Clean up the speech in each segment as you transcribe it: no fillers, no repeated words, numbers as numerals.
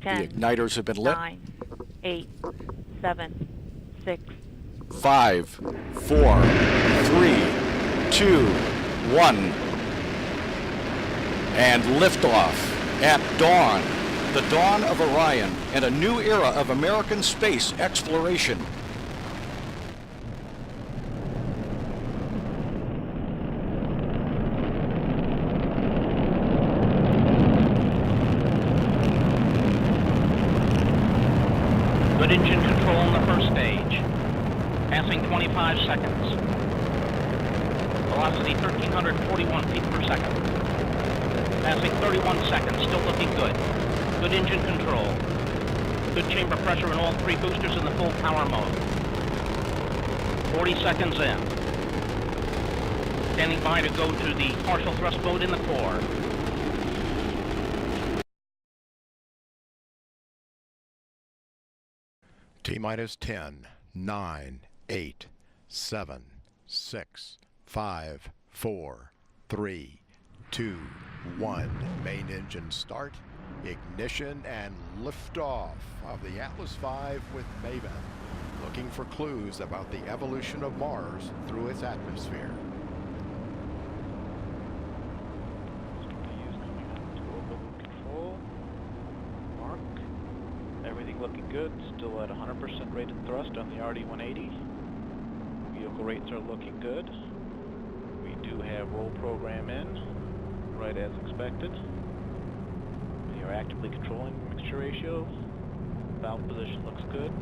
10, The igniters have been lit. 9, 8, 7, 6, 5, 4, 3, 2, 1. And liftoff at dawn. The dawn of Orion and a new era of American space exploration. Good engine control in the first stage. Passing 25 seconds. Velocity 1,341 feet per second. Passing 31 seconds, still looking good. Good engine control. Good chamber pressure in all three boosters in the full power mode. 40 seconds in. Standing by to go to the partial thrust mode in the core. T-minus 10, 9, 8, 7, 6, 5, 4, 3, 2, 1. Main engine start, ignition, and liftoff of the Atlas V with Maven, looking for clues about the evolution of Mars through its atmosphere. Control. Mark. Everything looking good. Still at 100% rated thrust on the RD-180. Vehicle rates are looking good. We do have roll program in, right as expected. We are actively controlling mixture ratio. Valve position looks good.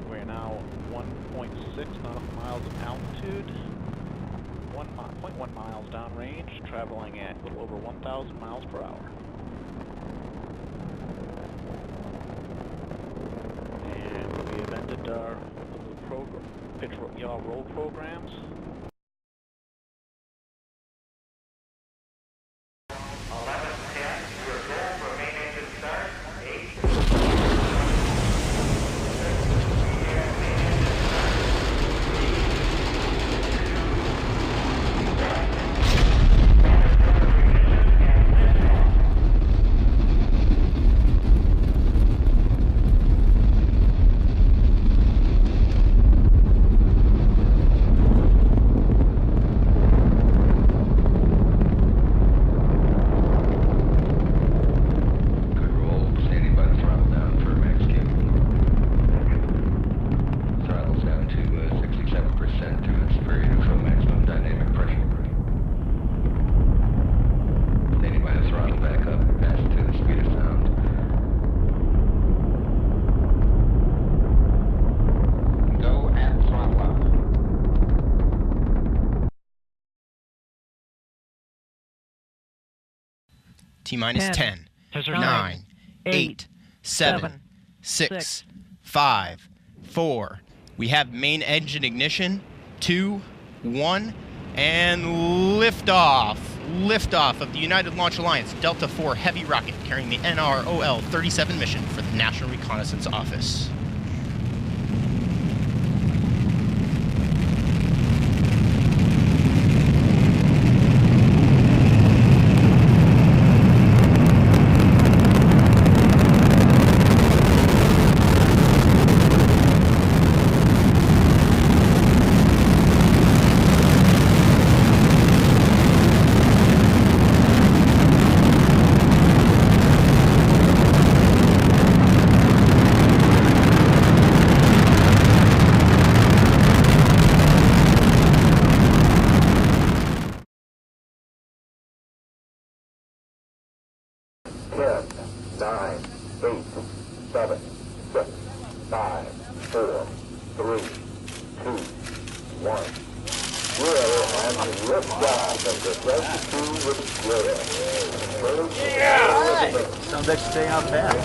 We're now 1.6 nautical miles of altitude, 1.1 miles downrange, traveling at a little over 1,000 miles per hour. And we have ended our roll programs. T-minus 10, 9, 8, 7, 6, 5, 4. We have main engine ignition, 2, 1, and liftoff. Liftoff of the United Launch Alliance Delta IV Heavy rocket carrying the NROL-37 mission for the National Reconnaissance Office. Sounds like staying out fast.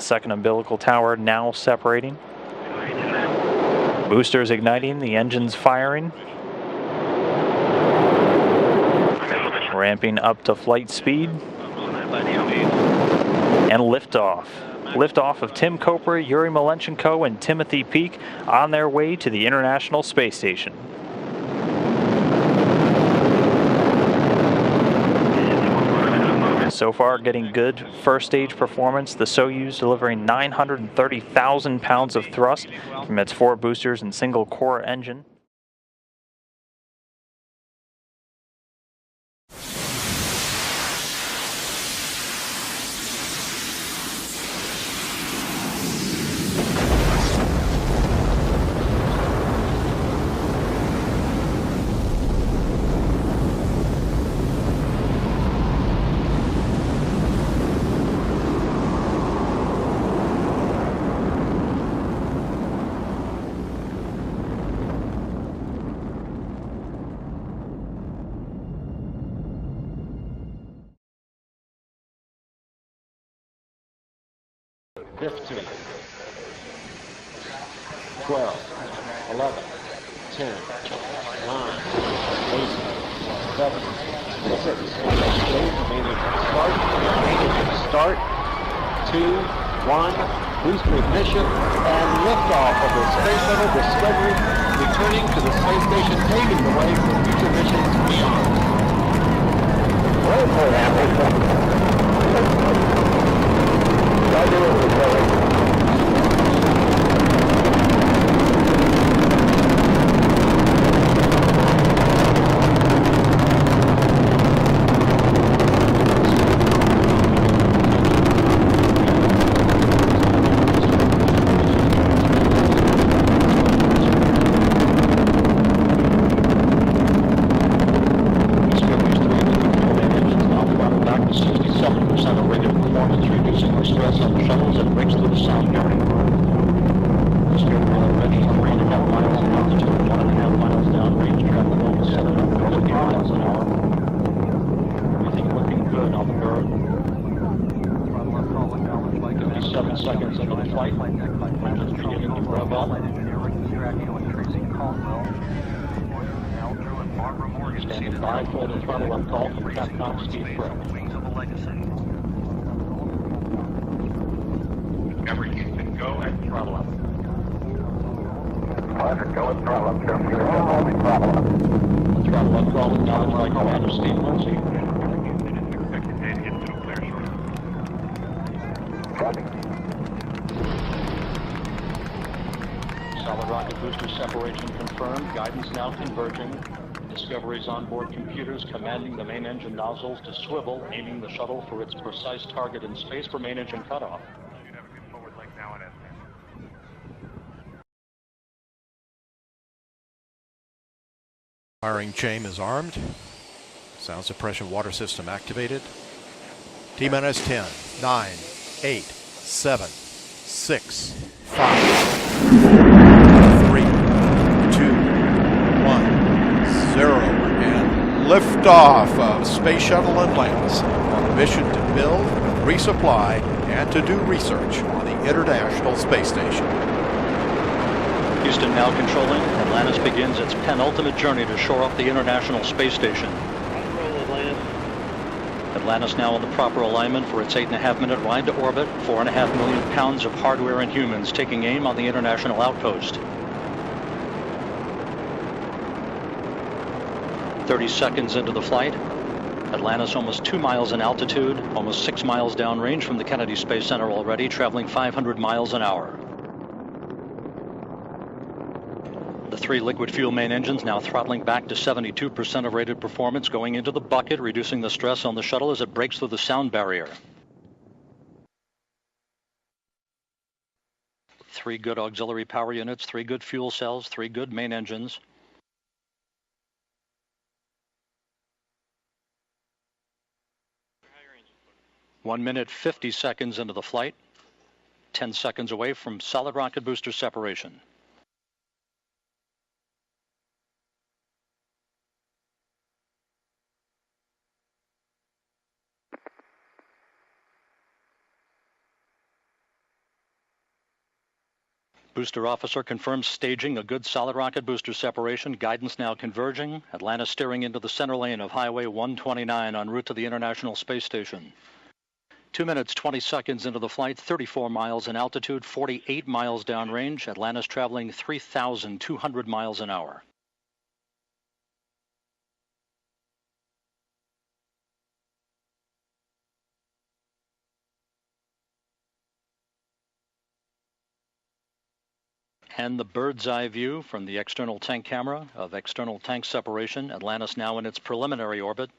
second umbilical tower now separating. Boosters igniting, the engines firing. Ramping up to flight speed. And liftoff. Liftoff of Tim Koper, Yuri Malenchenko, and Timothy Peake on their way to the International Space Station. So far, getting good first stage performance. The Soyuz delivering 930,000 pounds of thrust from its 4 boosters and single core engine. Fifteen, 12, 11, 10, 9, 8, 7, 6, start, 2, 1, booster ignition, and liftoff of the Space Shuttle Discovery, returning to the space station, paving the way for future missions beyond. Standing by for the throttle up call from Capcom Steve Crow. Everything can go at throttle up. Roger, go at throttle up. Throttle up. Throttle up call acknowledged by Commander Steve Lindsay. Solid rocket booster separation confirmed. Guidance now converging. Discovery's onboard computers commanding the main engine nozzles to swivel, aiming the shuttle for its precise target in space for main engine cutoff. Firing chain is armed. Sound suppression water system activated. T-minus 10, 9, 8, 7, 6, 5, 3, 2, 1, 0, and liftoff of Space Shuttle Atlantis on a mission to build, resupply, and to do research on the International Space Station. Houston now controlling. Atlantis begins its penultimate journey to shore up the International Space Station. Atlantis now in the proper alignment for its 8.5-minute ride to orbit. 4.5 million pounds of hardware and humans taking aim on the International Outpost. 30 seconds into the flight. Atlantis almost 2 miles in altitude, almost 6 miles downrange from the Kennedy Space Center already, traveling 500 miles an hour. The 3 liquid fuel main engines now throttling back to 72% of rated performance, going into the bucket, reducing the stress on the shuttle as it breaks through the sound barrier. 3 good auxiliary power units, 3 good fuel cells, 3 good main engines. One minute, 50 seconds into the flight, 10 seconds away from solid rocket booster separation. Booster officer confirms staging a good solid rocket booster separation. Guidance now converging. Atlantis steering into the center lane of Highway 129 en route to the International Space Station. 2 minutes, 20 seconds into the flight, 34 miles in altitude, 48 miles downrange. Atlantis traveling 3,200 miles an hour. And the bird's eye view from the external tank camera of external tank separation. Atlantis now in its preliminary orbit.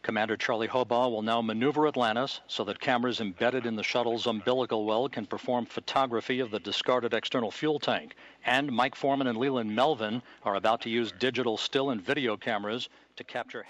Commander Charlie Hobaugh will now maneuver Atlantis so that cameras embedded in the shuttle's umbilical well can perform photography of the discarded external fuel tank. And Mike Foreman and Leland Melvin are about to use digital still and video cameras to capture...